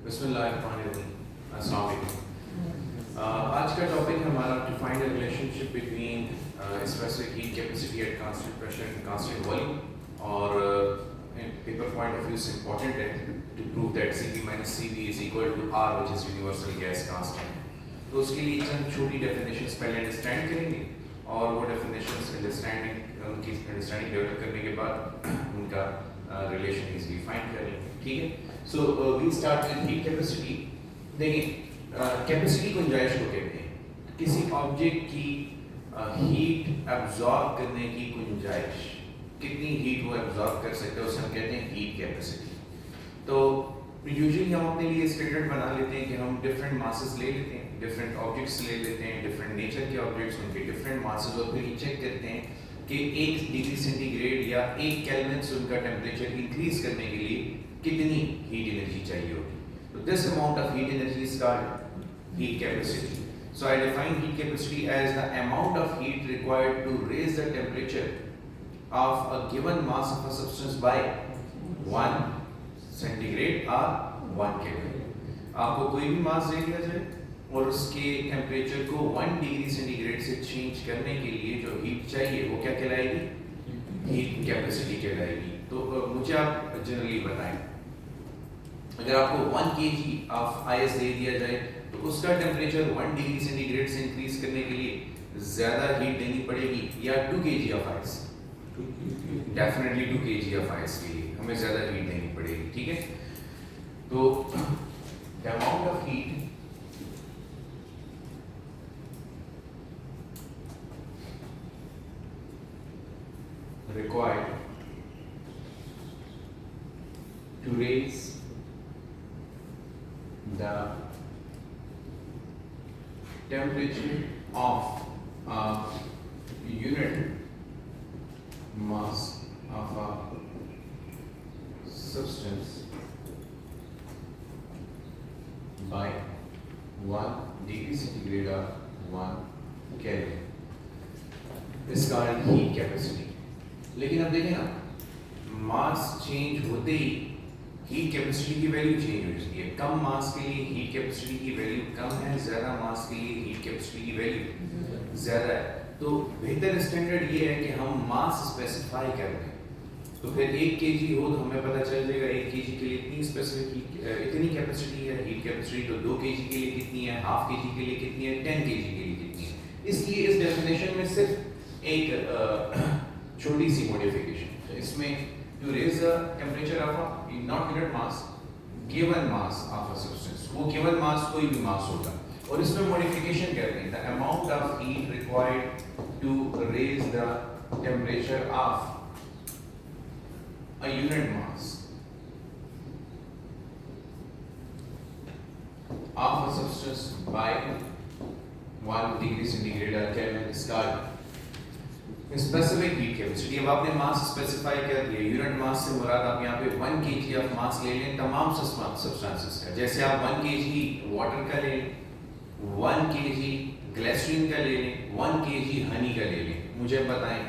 बिस्मिल्लाहिर्रहमानिर्रहीम। अस्सलाम वालेकुम। आज का टॉपिक हमारा to find the relationship between specific heat capacity at constant pressure and constant volume और पेपर पॉइंट ऑफ व्यू से इम्पोर्टेंट है to prove that Cp minus Cv is equal to R which is universal gas constant. तो उसके लिए चंद छोटी definitions पहले understand करेंगे और वो डेफिनेशंस उनकी अंडरस्टैंडिंग डेवलप करने के बाद उनका रिलेशन इजीली फाइंड करेंगे। ठीक है, so we start with heat capacity. देखिए, कैपेसिटी गुंजाइश को कहते हैं किसी ऑब्जेक्ट की हीट एब्जॉर्ब करने की गुंजाइश, कितनी हीट वो एब्जॉर्ब कर सकते हैं उसे हम कहते हैं हीट कैपेसिटी। तो यूजुअली हम अपने लिए स्टैंडर्ड बना लेते हैं कि हम डिफरेंट मासेस ले लेते हैं, डिफरेंट ऑब्जेक्ट्स ले लेते हैं, डिफरेंट नेचर के ऑब्जेक्ट्स, उनके डिफरेंट मासेस, और फिर चेक करते हैं कि 1 डिग्री सेंटीग्रेड या 1 केल्विन से उनका टेम्परेचर इंक्रीज करने के लिए कितनी हीट एनर्जी चाहिए होगी। तो this amount of heat energy is called heat capacity. So I define heat capacity as the amount of heat required to raise the temperature of a given mass of a substance by 1 centigrade or 1 Kelvin। आपको कोई भी मास दे दिया जाए और उसके temperature को 1 degree centigrade से change करने के लिए जो हीट चाहिए वो क्या कहलाएगी? हीट कैपेसिटी कहलाएगी। तो मुझे आप जनरली बताएं, अगर आपको 1 kg ऑफ आइस दे दिया जाए तो उसका टेम्परेचर 1 डिग्री सेंटीग्रेड से इंक्रीज करने के लिए ज्यादा हीट देनी पड़ेगी या 2 kg of ice? Definitely 2 kg of ice के लिए हमें ज्यादा हीट देनी पड़ेगी। ठीक है, तो the amount of heat required to raise the temperature of a unit mass of a substance by 1 degree centigrade or 1 Kelvin is called heat capacity। लेकिन अब देखें ना, मास चेंज होते ही हीट कैपेसिटी की वैल्यू चेंज हो जाती है। कम मास के लिए हीट कैपेसिटी की वैल्यू कम है, ज्यादा मास के लिए हीट कैपेसिटी की वैल्यू ज्यादा है। तो बेहतर स्टैंडर्ड ये है कि हम मास स्पेसिफाई कर दें। तो फिर 1 kg हो तो हमें पता चल जाएगा 1 kg के लिए इतनी स्पेसिफिक इतनी कैपेसिटी है हीट कैपेसिटी, तो 2 kg के लिए कितनी है, हाफ kg के लिए कितनी है, 10 kg के लिए कितनी है। इसलिए इस डेफिनेशन में सिर्फ एक छोटी सी मॉडिफिकेशन इसमें, to raise the temperature of a not unit mass, given mass of a substance, वो गिवन मास कोई भी मास होगा, और इसमें मॉडिफिकेशन कहते हैं the amount of heat required to raise the temperature of a unit mass of a substance by 1 degree centigrade or Kelvin is called specific heat capacity. अब आपने मास स्पेसिफाई कर दिया, यूनिट मास से मुराद आप यहाँ पे 1 kg ऑफ मास ले लें तमाम सब्सटेंसेस का। जैसे आप 1 kg वाटर का ले लें, 1 kg ग्लिसरीन का ले लें, 1 kg हनी का ले लें। मुझे बताएं,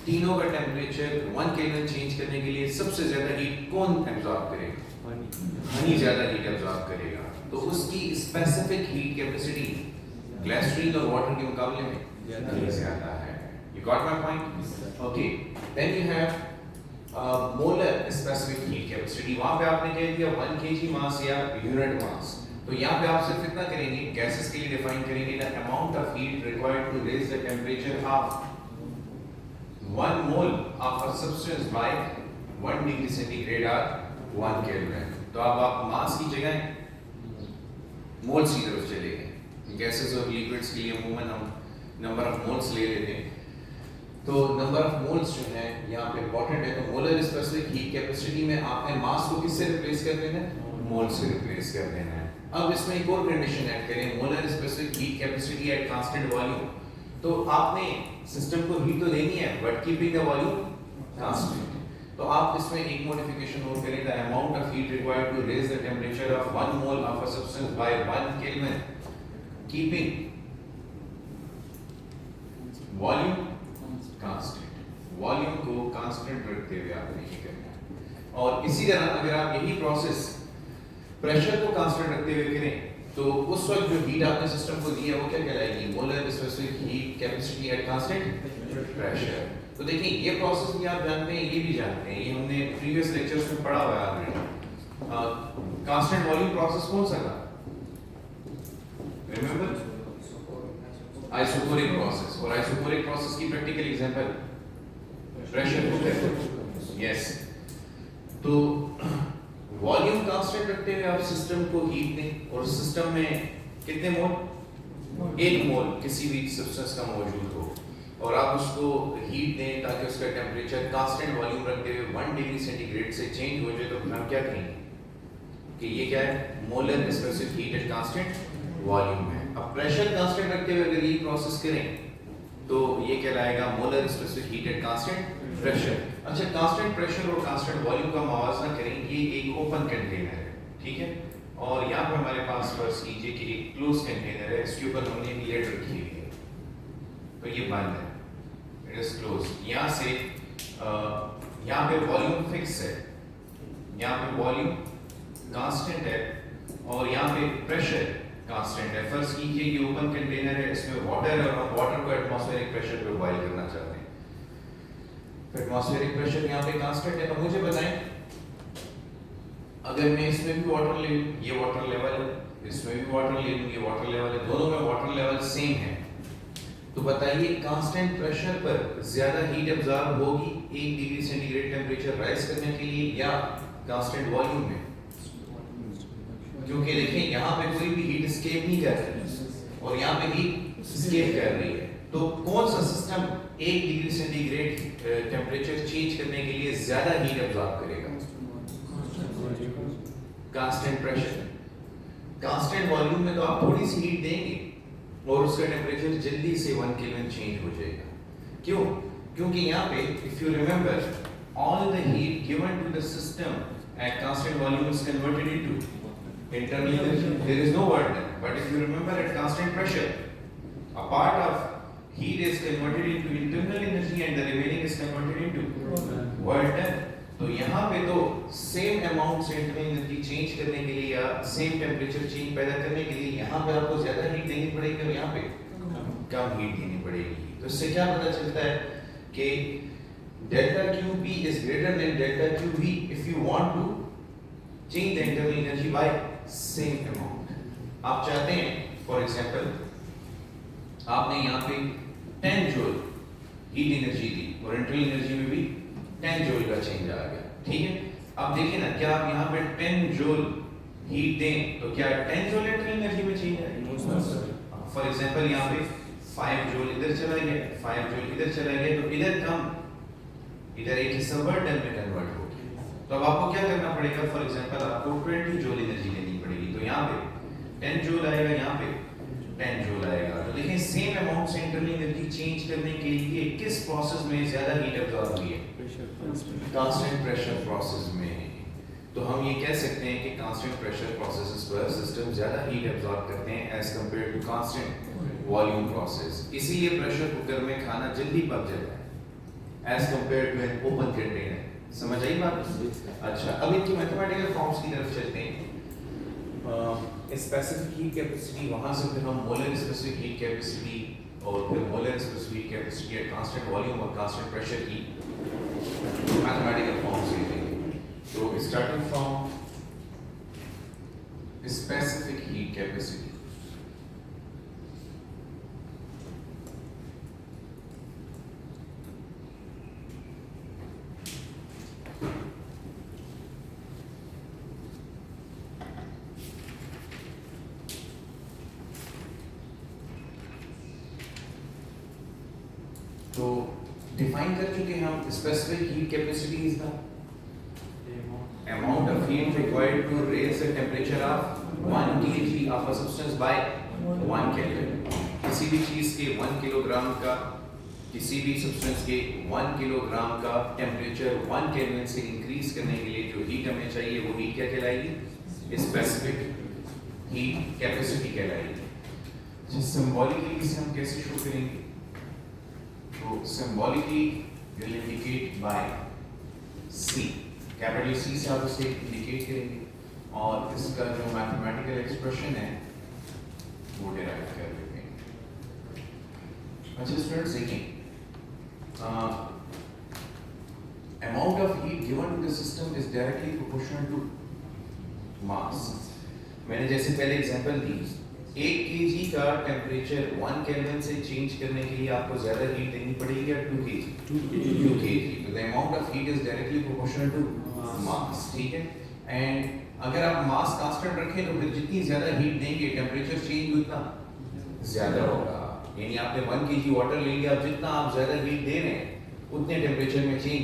तीनों का टेम्परेचर 1 केल्विन चेंज करने के लिए सबसे ज्यादा हीट कौन एब्जॉर्ब करेगा? हनी ज्यादा हीट एब्जॉर्ब करेगा। तो उसकी स्पेसिफिक हीट कैपेसिटी ग्लिसरीन और वाटर के मुकाबले में ज्यादा है। You got my point? Okay. Then you have molar specific heat capacity। वहाँ पे आपने कह दिया 1 kg मास या यूनिट मास। तो यहाँ पे आप सिर्फ इतना करेंगे, गैसेस के लिए डिफाइन करेंगे the amount of heat required to raise the temperature of 1 mole of a substance by 1 degree centigrade और 1 केल्विन। तो अब आप मास की जगह मोल्स की तरफ चले गए। गैसेस और लिक्विड्स के लिए अमूमन हम नंबर ऑफ मोल्स ले लेते हैं, तो नंबर ऑफ मोल्स जो है यहाँ पे इंपॉर्टेंट है। तो मोलर स्पेसिफिक हीट कैपेसिटी में आपने मास को किससे रिप्लेस कर देना है? मोल से रिप्लेस कर देना है। अब इसमें एक और कंडीशन ऐड करें, molar specific heat capacity at constant volume. तो आपने सिस्टम को हीट तो देनी है but keeping the volume constant. तो आप इसमें एक मॉडिफिकेशन और करें, the amount of heat required to raise the temperature of 1 mole of a substance by 1 kelvin keeping volume constant. Volume को कांस्टेंट रखते हुए आपने ये करना है। और इसी तरह अगर आप यही प्रोसेस प्रेशर को कांस्टेंट रखते हुए करें तो उस वक्त जो हीट आपने सिस्टम को दी है वो क्या कहलाएगी, molar specific heat capacity at constant pressure. तो देखिए ये प्रोसेस भी आप जानते हैं, ये भी जानते हैं, ये हमने प्रीवियस लेक्चर्स में पढ़ा हुआ है ऑलरेडी। कांस्टेंट वॉल्यूम प्रोसेस कौन सा था, रिमेंबर, आइसोकोरिक प्रोसेस। और आइसोकोरिक प्रोसेस की practical example pressure cooker. Yes, तो वॉल्यूम कांस्टेंट रखते हुए आप सिस्टम को हीट दें और सिस्टम में कितने मोल, 1 मोल किसी भी सब्सटेंस का मौजूद हो और आप उसको हीट दें ताकि उसका टेम्परेचर कांस्टेंट वॉल्यूम रखते हुए 1 डिग्री सेंटीग्रेड से चेंज हो जाए, तो हम क्या कहेंगे कि ये क्या है, molar specific heat at constant volume है। अब प्रेशर कांस्टेंट रखते हुए अगर ये प्रोसेस करें तो ये कहलाएगा molar specific heat at constant pressure. अच्छा, कांस्टेंट प्रेशर और कांस्टेंट वॉल्यूम का मवाजना करें, ये एक ओपन कंटेनर है, ठीक है, और यहाँ पे हमारे पास फर्ज कीजिए कि एक क्लोज कंटेनर है, इसके ऊपर हमने एक लिड रखी हुई है, तो ये बंद है, इट इज क्लोज। यहाँ से यहाँ पे वॉल्यूम फिक्स है, यहाँ पे वॉल्यूम कांस्टेंट है और यहाँ पे प्रेशर कांस्टेंट है। फर्ज कीजिए कि ओपन कंटेनर है, इसमें वाटर है और हम वाटर को एटमॉस्फेरिक प्रेशर पे बॉयल करना चाहते हैं। एटमॉस्फेरिक प्रेशर यहाँ पे कांस्टेंट है। अब मुझे बताएं, अगर मैं इसमें भी वाटर ले लूं, ये वाटर लेवल है, इसमें भी वाटर ले लूं, ये वाटर लेवल है, दोनों में वाटर लेवल सेम है, तो बताइए कांस्टेंट प्रेशर पर ज्यादा हीट एब्जॉर्ब होगी 1 डिग्री सेंटीग्रेड टेंपरेचर राइज करने के लिए या कांस्टेंट वॉल्यूम में? क्योंकि देखिए यहाँ पे कोई भी हीट एस्केप नहीं कर रही और यहाँ पे हीट एस्केप कर रही है, तो कौन सा system 1 degree centigrade temperature change करने के लिए ज्यादा हीट एब्जॉर्ब करेगा? Constant pressure. कांस्टेंट वॉल्यूम में तो आप थोड़ी सी हीट देंगे और उसका टेंपरेचर जल्दी से 1 केल्विन चेंज हो जाएगा। क्यों? क्योंकि यहाँ पे if you remember all the heat given to the system at constant volume is converted into internal energy. There is no work done. But if you remember at constant pressure, a part of heat is converted into internal energy and the remaining is converted into work done. तो यहाँ पे तो same amount से internal energy change करने के लिए या same temperature change पैदा करने के लिए यहाँ पे आपको ज्यादा हीट देनी पड़ेगी और यहाँ पे कम हीट देनी पड़ेगी। तो इससे क्या पता चलता है कि delta QP is greater than delta QV if you want to change the internal energy by same amount. आप चाहते हैं फॉर एग्जांपल आपने यहाँ पे 10 जूल हीट एनर्जी दी और इंटरनल एनर्जी में भी 10 जूल का चेंज आ गया, ठीक है। अब देखिए ना, क्या आप यहाँ पे 10 जूल हीट दें तो क्या 10 जूल इंटरनल एनर्जी में चेंज आएगा? फॉर एग्जांपल यहाँ पे 5 जूल इधर चला गया, 5 जूल इधर चला गया, तो इधर कम, इधर एक हिस्सा वर्क डन में कन्वर्ट हो गया। तो अब आपको क्या करना पड़ेगा, फॉर एग्जांपल आपको 20 जूल एनर्जी लेनी पड़ेगी, तो यहाँ पे 10 जूल आएगा, यहाँ पे 10 जूल आएगा। तो देखिए सेम अमाउंट से इंटरनल एनर्जी चेंज करने के लिए किस प्रोसेस में ज्यादा हीट अब्सॉर्ब हुई है? कांस्टेंट प्रेशर प्रोसेस में। तो हम ये कह सकते हैं कि कांस्टेंट प्रेशर प्रोसेसेस पर सिस्टम ज्यादा हीट अब्सॉर्ब करते हैं as compare to constant volume process. इसीलिए प्रेशर कुकर में खाना जल्दी पक जाता है as compare to an open container. समझ आई बात? अच्छा, अब इनकी मैथमेटिकल फॉर्म्स की तरफ चलते हैं। स्पेसिफिक हीट कैपेसिटी, वहां से फिर हम मोलर स्पेसिफिक हीट कैपेसिटी और फिर molar specific capacity at constant volume और कांस्टेंट प्रेशर की मैथमेटिकल फॉर्म्स लिखेंगे। तो starting from specific heat capacity, तो डिफाइन कर चुके हैं हम। Specific heat capacity is the amount of heat required to raise the temperature of 1 kg of a substance by 1 Kelvin। किसी भी चीज के 1 किलोग्राम का, किसी भी सब्सटेंस के 1 किलोग्राम का टेम्परेचर 1 केल्विन से इंक्रीज करने के लिए जो हीट हमें चाहिए वो हीट क्या कहलाएगी? स्पेसिफिक हीट कैपेसिटी कहलाएगी। सिंबॉलिकली इसे हम कैसे शो करेंगे? तो symbolically will indicate by C, capital C से आप इसे इंडिकेट करेंगे और इसका जो मैथमेटिकल एक्सप्रेशन है वो डिराइव कर लेते हैं। अच्छा स्टूडेंट्स देखिए, amount of heat given to the system is directly proportional to mass। मैंने जैसे पहले एग्जांपल दी, 1 kg का टेम्परेचर 1 केल्विन से चेंज करने के लिए आपको ज्यादा हीट देनी पड़ेगी या 2 kg? 2 kg। तो the amount of heat is directly proportional to mass, ठीक है। एंड अगर आप मास कांस्टेंट रखें तो फिर जितनी ज्यादा हीट देंगे टेम्परेचर चेंज उतना ज्यादा होगा। यानी आपने 1 kg वाटर ले लिया, अब जितना आप ज्यादा हीट दे रहे हैं उतने टेम्परेचर में चेंज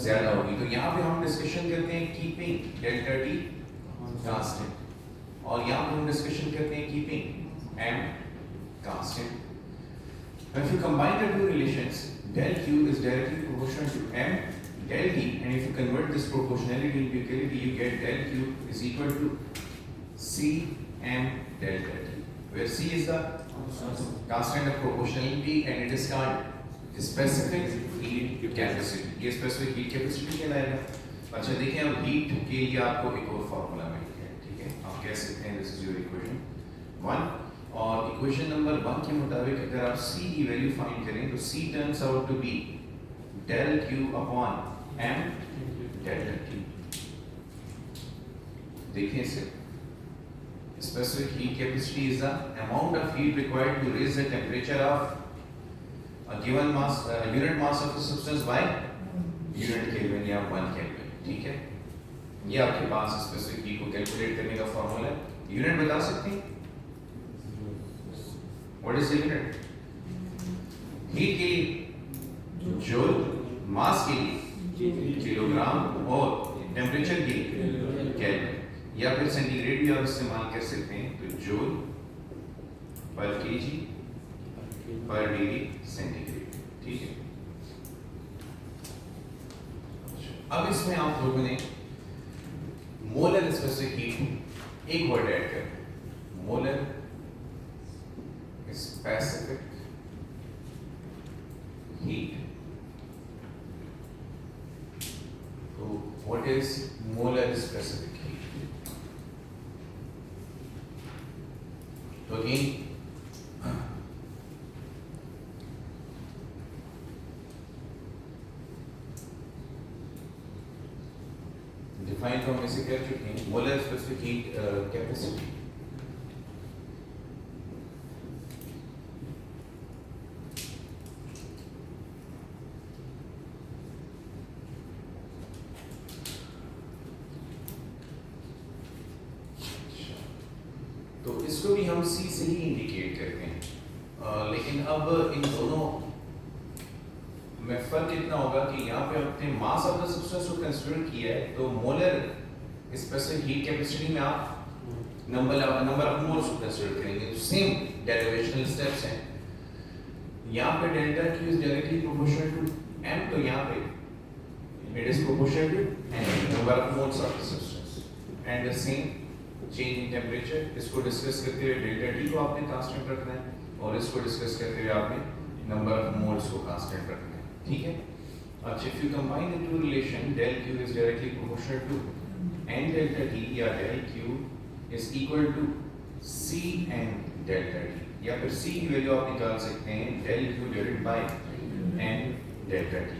ज्यादा होगी। तो यहाँ पे हम डिस्कशन करते हैं कीपिंग डेल्टा टी कांस्टेंट, और यहाँ पे हम डिस्कशन करते हैं keeping M constant. If you combine the two relations, del Q is directly proportional to m del T, and if you convert this proportionality into equality, you get del Q is equal to C m delta T, where C is the constant of proportionality and it is called specific heat capacity। ये specific heat capacity कहलाएगा। अच्छा देखिए, अब heat के लिए आपको एक और फॉर्मूला मिल गया, ठीक है। आप कह सकते हैं दिस इज योर इक्वेशन 1, और इक्वेशन नंबर 1 के मुताबिक अगर आप C की वैल्यू फाइंड करें तो C turns out to be del Q upon m delta T। देखिए इसे, specific heat capacity is the amount of heat required to raise the temperature of a given mass, unit mass of the substance by unit Kelvin या 1 Kelvin, ठीक है। ये आपके पास specific heat को calculate करने का फॉर्मूला है। यूनिट बता सकते हैं? What is the unit? Heat के लिए जूल, मास के लिए किलोग्राम, और टेम्परेचर के लिए केल्विन, या फिर सेंटीग्रेड भी आप इस्तेमाल कर सकते हैं। तो जूल पर केजी पर डिग्री सेंटीग्रेड, ठीक है। अब इसमें आप लोगों ने मोलर स्पेसिफिक हीट एक वर्ड ऐड कर, मोलर स्पेसिफिक हीट। तो what is molar specific heat? तो अगेन डिफाइन तो हम इसे कर चुके हैं, मोलर स्पेसिफिक हीट कैपेसिटी। तो इसको भी हम C से ही इंडिकेट करते हैं, लेकिन अब इन दोनों में फर्क इतना होगा कि यहाँ पे अपने मास ऑफ द सब्सटेंस को कंसीडर किया है, तो मोलर स्पेसिफिक हीट कैपेसिटी में आप नंबर ऑफ मोल्स को कंसीडर करेंगे। तो सेम डेरिवेशनल स्टेप्स हैं। यहाँ पे delta Q is directly proportional to m, तो यहाँ पे it is proportional to number of moles of the substance, and the same change in temperature. इसको डिस्कस करते हुए डेल्टा T को आपने कांस्टेंट रखना है, और इसको डिस्कस करते हुए आपने नंबर ऑफ मोल्स को कांस्टेंट रखना है, ठीक है। अच्छा, if you combine the two relation, del Q is directly proportional to n delta T, या del Q is equal to C n delta T, या फिर C की वैल्यू आप निकाल सकते हैं del Q divided by n delta T।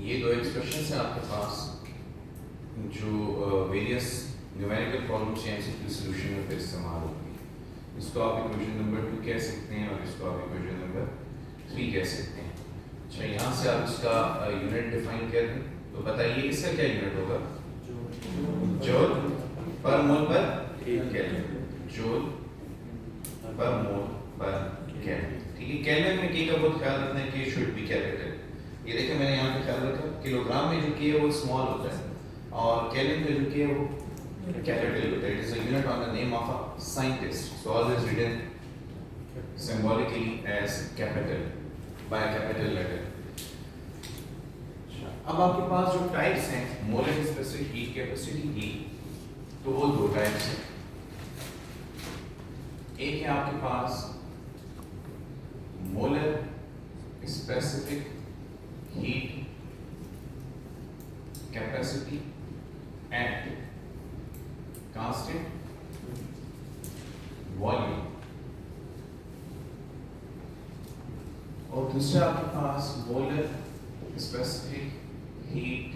ये दो एक्सप्रेशंस हैं आपके पास जो वेरियस न्यूमेरिकल प्रॉब्लम्स या एमसीक्यू सॉल्यूशन में फिर इस्तेमाल होंगे। इसको आप इक्वेशन नंबर 2 कह सकते हैं, और इसको आप इक्वेशन नंबर 3 कह सकते हैं। अच्छा, यहाँ से आप इसका यूनिट डिफाइन कर दें, तो बताइए इसका क्या यूनिट होगा? जूल पर मोल पर केल्विन, जूल पर मोल पर केल्विन, ठीक है। केल्विन में के का बहुत ख्याल रखना है कि शुड बी कैपिटल। ये देखिए मैंने यहाँ पे ख्याल रखा, किलोग्राम में जो के है वो स्मॉल होता है, और केल्विन में जो के है वो capital होता है। It is a unit on the name of a scientist, so always written symbolically as capital by a capital letter। अब आपके पास जो टाइप्स हैं मोलर स्पेसिफिक हीट कैपेसिटी की, तो वो दो टाइप्स हैं। एक है आपके पास molar specific heat capacity at constant volume, और दूसरा आपके पास molar specific heat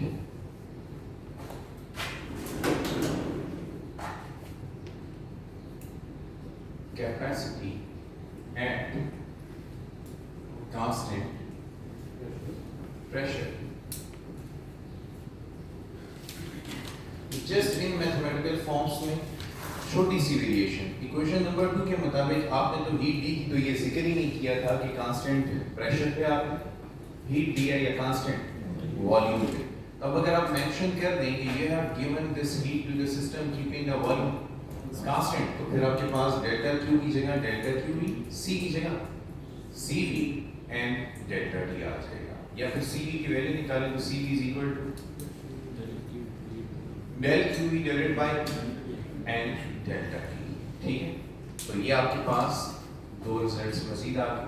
capacity at constant pressure. Just in mathematical forms में छोटी सी वेरिएशन, इक्वेशन नंबर 2 के मुताबिक आपने तो हीट दी तो ये जिक्र ही नहीं किया था कि कांस्टेंट प्रेशर पे आपने हीट दिया या कांस्टेंट वॉल्यूम पे। अब अगर आप मेंशन कर दें कि you have given this heat to the system keeping the volume constant, तो फिर आपके पास डेल्टा क्यू की जगह डेल्टा क्यू वी, सी की जगह C V and delta T आ जाएगा, या फिर सी वी की वैल्यू निकालें तो C V is equal to del Q V divided by and delta T. ठीक है, तो ये आपके पास दो रिजल्ट्स मजीद आ गए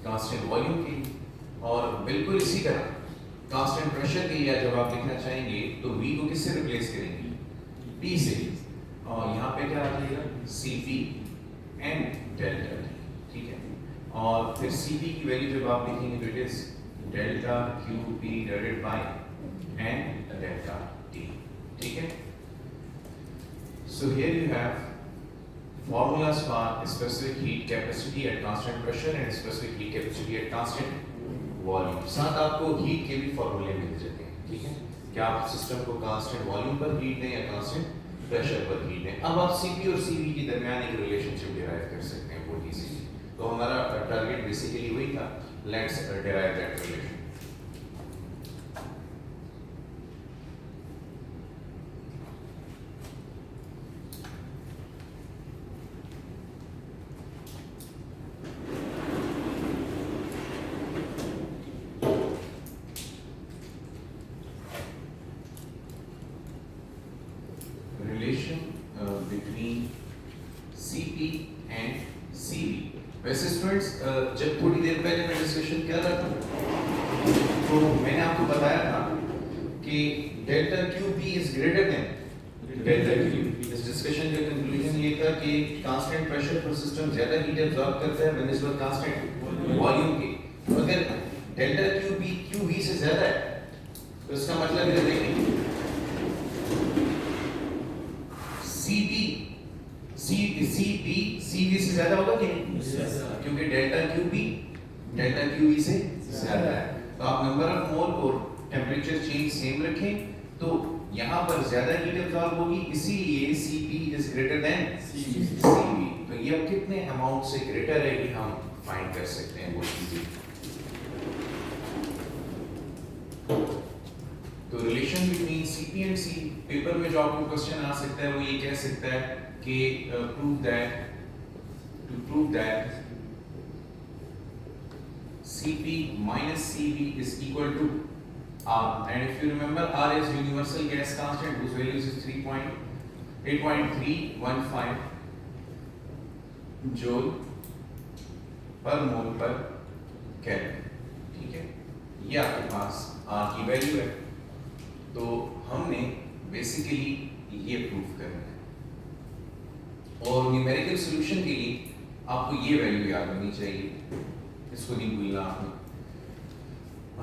कांस्टेंट वॉल्यूम के, और बिल्कुल इसी तरह कांस्टेंट प्रेशर के लिए जब आप लिखना चाहेंगे तो v को किससे रिप्लेस करेंगे, p से, और यहाँ पे क्या आ जाएगा cp एंड डेल्टा t। ठीक है, और फिर cp की वैल्यू जब आप लिखेंगे तो it is delta qp divided by and delta t। ठीक है, so here you have formulas for specific heat capacity at constant pressure and specific heat capacity at constant volume। साथ आपको हीट के भी फॉर्मूले मिल जाते हैं। ठीक है, क्या आप सिस्टम को कांस्टेंट वॉल्यूम पर हीट दें या कांस्टेंट प्रेशर पर हीट दें। अब आप सीपी और सीवी के दरमियान एक रिलेशनशिप डिराइव कर सकते हैं बहुत इजीली। तो हमारा टारगेट बेसिकली वही था, let's derive that relation. between CP and CV। वैसे स्टूडेंट्स जब थोड़ी देर पहले मैं डिस्कशन कर रहा था तो मैंने आपको बताया था कि delta Q P is greater than delta Q. इस डिस्कशन का कंक्लूजन ये था कि कांस्टेंट प्रेशर पर सिस्टम ज्यादा हीट एब्जॉर्ब करता है बनिस्बत कांस्टेंट वॉल्यूम के। तो अगर delta Q P Q V से ज्यादा है तो इसका मतलब ये देखें CV से ज्यादा होगा कि नहीं? क्योंकि delta Q P delta Q E से ज्यादा है। तो आप नंबर ऑफ मोल और टेम्परेचर चेंज सेम रखें तो यहाँ पर ज्यादा हीट एब्जॉर्ब होगी, इसीलिए CP is greater then CV। तो ये अब कितने अमाउंट से ग्रेटर है ये हम फाइंड कर सकते हैं वो चीजें। तो relation between CP and C, paper में जो आपको क्वेश्चन आ सकता है वो ये कह सकता है कि prove that CP minus CV is equal to R, and if you remember R is universal gas constant whose value is 8.315 joule per mole per Kelvin। ठीक है, ये आपके पास R की वैल्यू है। तो हमने बेसिकली ये प्रूफ करना है, और न्यूमेरिकल सॉल्यूशन के लिए आपको ये वैल्यू याद होनी चाहिए, इसको नहीं भूलना आपने।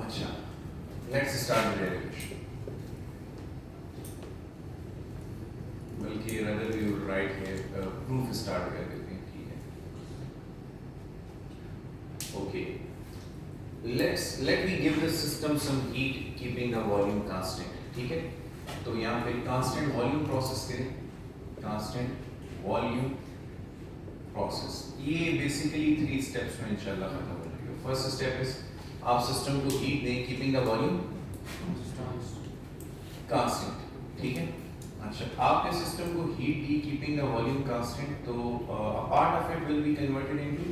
अच्छा, लेट्स स्टार्ट विद डेरिवेशन, बल्कि rather we will write here proof start कर देते हैं। ठीक है, okay, let me give the system some heat keeping the volume constant। ठीक है, तो यहाँ पे कांस्टेंट वॉल्यूम प्रोसेस करें, कांस्टेंट वॉल्यूम प्रोसेस। ये बेसिकली 3 स्टेप्स में इंशाल्लाह खत्म हो जाएगा। फर्स्ट स्टेप इज आप सिस्टम को हीट दें कीपिंग द वॉल्यूम कांस्टेंट। ठीक है, अच्छा, आपने सिस्टम को हीट दी कीपिंग द वॉल्यूम कांस्टेंट, तो a part of it will be converted into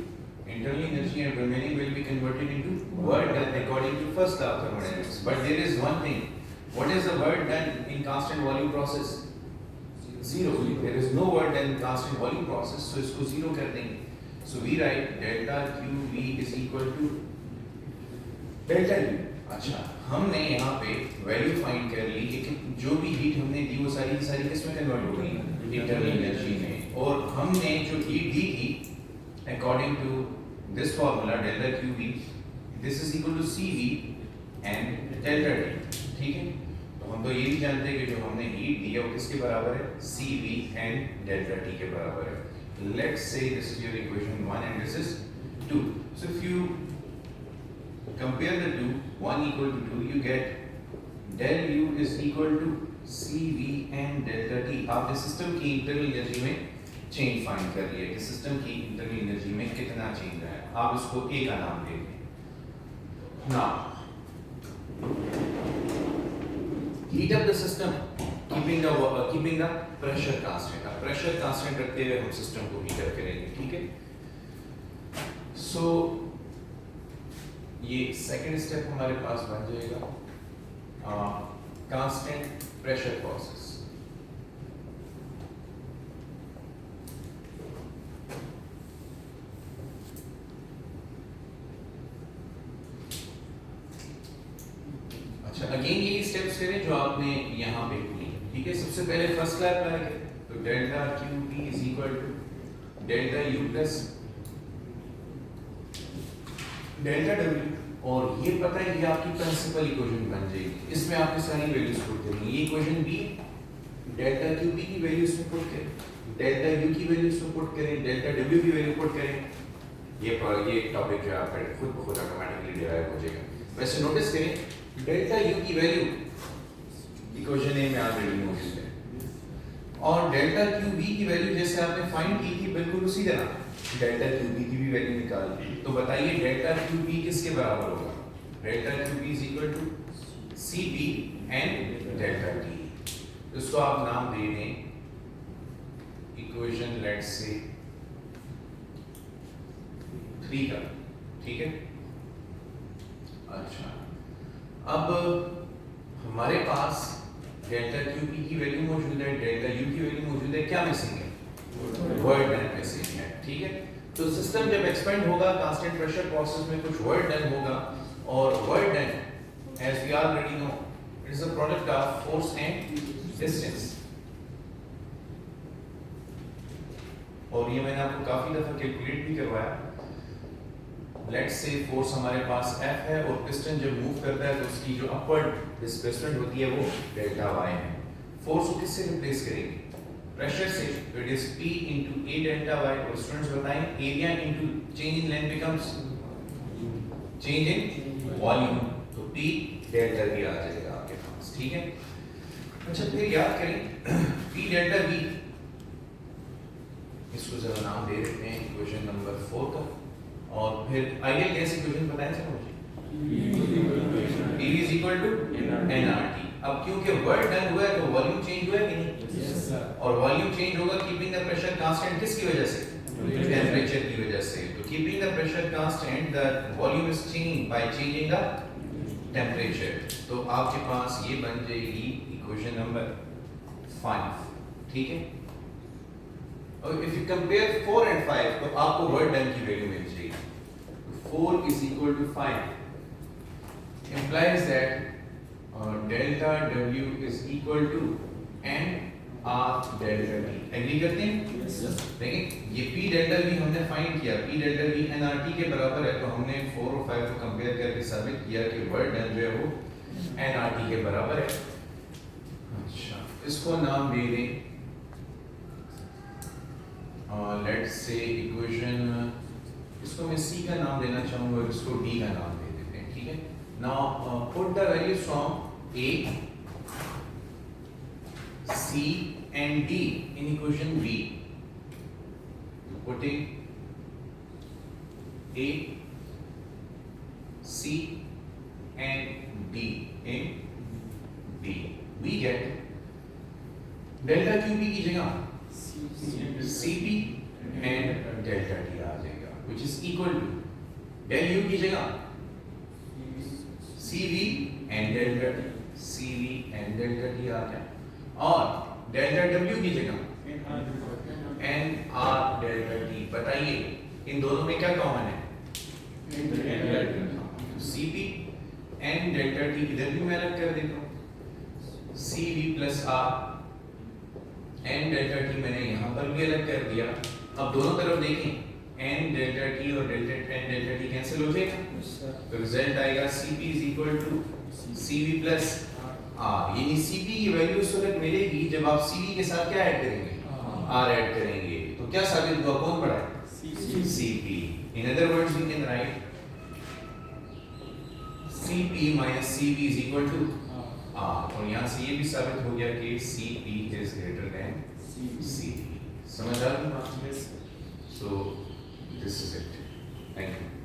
internal energy and remaining will be converted into work done according to first law of thermodynamics। But there is one thing, what is the work done in constant volume process? Zero। There is no work done in constant volume process, so इसको zero कर देंगे। So we write delta QV is equal to delta U। अच्छा, हमने यहाँ पे value find कर ली कि जो भी हीट हमने दी वो सारी की सारी किसमें कन्वर्ट हो गई, इंटरनल एनर्जी में। और हमने जो हीट दी थी according to this formula delta Q P, this is equal to C V and delta T. ठीक है, तो हम तो ये भी जानते हैं कि जो हमने हीट दी है वो किसके बराबर है, सी वी एंड डेल्टा टी के बराबर है। Let's say this is your equation 1 and this is 2. So if you compare the two, 1 equal to 2, you get del u is equal to cv and delta t। आपने system की internal energy में change find कर लिया कि system की internal energy में कितना change है। आप इसको a का नाम दे दें। Now heat up the system keeping the pressure constant। अब pressure constant रखते हुए हम सिस्टम को हीट अप करेंगे। ठीक है, सो ये सेकंड स्टेप हमारे पास बन जाएगा कांस्टेंट प्रेशर प्रोसेस। अच्छा, अगेन यही स्टेप्स करें जो आपने यहाँ पे किए। ठीक है, सबसे पहले फर्स्ट लॉ अप्लाई करें, तो delta Q P is equal to delta U plus delta W. और ये पता है कि आपकी प्रिंसिपल इक्वेशन बन जाएगी। इसमें आपने सारी वैल्यूज पुट करनी है। ये equation P, delta Q P की वैल्यू इसमें पुट करें, डेल्टा यू की वैल्यू इसमें पुट करें, डेल्टा डब्ल्यू की वैल्यू पुट करें। ये टॉपिक जो है आपका खुद ब खुद ऑटोमेटिकली डिराइव हो जाएगा। वैसे नोटिस करें डेल्टा यू की वैल्यू इक्वेशन ए में ऑलरेडी मौजूद है और डेल्टा क्यू बी की वैल्यू जैसे आपने फाइंड की थी बिल्कुल उसी तरह डेल्टा क्यू बी की भी वैल्यू निकाल दी। तो बताइए डेल्टा क्यू बी किसके बराबर होगा, delta Q P is equal to C P and delta T. इसको आप नाम दे दें इक्वेशन लेट्स से 3 का। ठीक है, अच्छा अब हमारे पास डेल्टा क्यू बी की वैल्यू मौजूद है, डेल्टा यू की वैल्यू मौजूद है, क्या मिसिंग है, वर्क डन मिसिंग है। ठीक है, तो सिस्टम जब एक्सपेंड होगा कांस्टेंट प्रेशर प्रोसेस में कुछ वर्क डन होगा और work done as we already know it is a product of force and distance. और ये मैंने आपको काफी दफा कैलकुलेट भी करवाया। लेट्स से फोर्स हमारे पास F है और पिस्टन जब मूव करता है तो उसकी जो अपवर्ड डिस्प्लेसमेंट होती है वो डेल्टा y है। फोर्स को किससे रिप्लेस करेंगे, प्रेशर से, तो it is P into A delta y। और स्टूडेंट्स बताएं area into change in length becomes change in volume, तो P डेल्टा V आ जाएगा आपके पास। ठीक है, अच्छा फिर याद करें P डेल्टा V, इसको जरा नाम दे देते हैं इक्वेशन नंबर 4 का। और फिर आइडियल गैस इक्वेशन बताएं सर मुझे, P is equal to nRT। अब क्योंकि वर्क डन हुआ है तो वॉल्यूम चेंज हुआ है कि नहीं, yes, और वॉल्यूम चेंज होगा कीपिंग द प्रेशर कांस्टेंट किसकी वजह से, टेंपरेचर की वजह से। तो keeping the pressure constant the volume is changing by changing the temperature. तो आपके पास ये बन जाएगी इक्वेशन नंबर 5। ठीक है, और इफ यू कंपेयर 4 and 5 तो आपको वर्क डन की वैल्यू मिल जाएगी। 4 is equal to 5 implies that delta W is equal to n R delta T। Agree करते हैं? देखिए ये P डेल्टा V हमने फाइंड किया, P डेल्टा V nRT के बराबर है, तो हमने 4 और 5 को कंपेयर करके साबित किया कि वर्क डन जो है वो nRT के बराबर है। अच्छा, इसको नाम दे दें लेट्स से इक्वेशन, इसको मैं C का नाम देना चाहूंगा और इसको D का नाम दे देते हैं। ठीक है, now put the values from A, C and D in equation B। Putting A, C and D in B, we get delta QB की जगह CP and delta T आ जाएगा, which is equal to del U की जगह CV and delta T, CV and delta T आ जाए, और delta W की जगह NR delta T। बताइए इन दोनों में क्या कॉमन है, CP एन डेल्टा टी इधर भी मैं अलग कर देता हूँ C V plus R N delta T मैंने यहाँ पर भी अलग कर दिया। अब दोनों तरफ देखें एन डेल्टा टी और एन डेल्टा टी कैंसिल हो जाएगा तो रिजल्ट आएगा C P is equal to C V plus R. यानी सी पी की वैल्यू उस वक्त मिलेगी जब आप सी वी के साथ क्या ऐड करेंगे आर ऐड करेंगे। तो क्या साबित हुआ कौन बड़ा है C P. In other words we can write Cp minus Cv is equal to R और यहाँ से ये भी साबित हो गया कि Cp is greater than Cv। समझ आ रही है? So this is it. Thank you.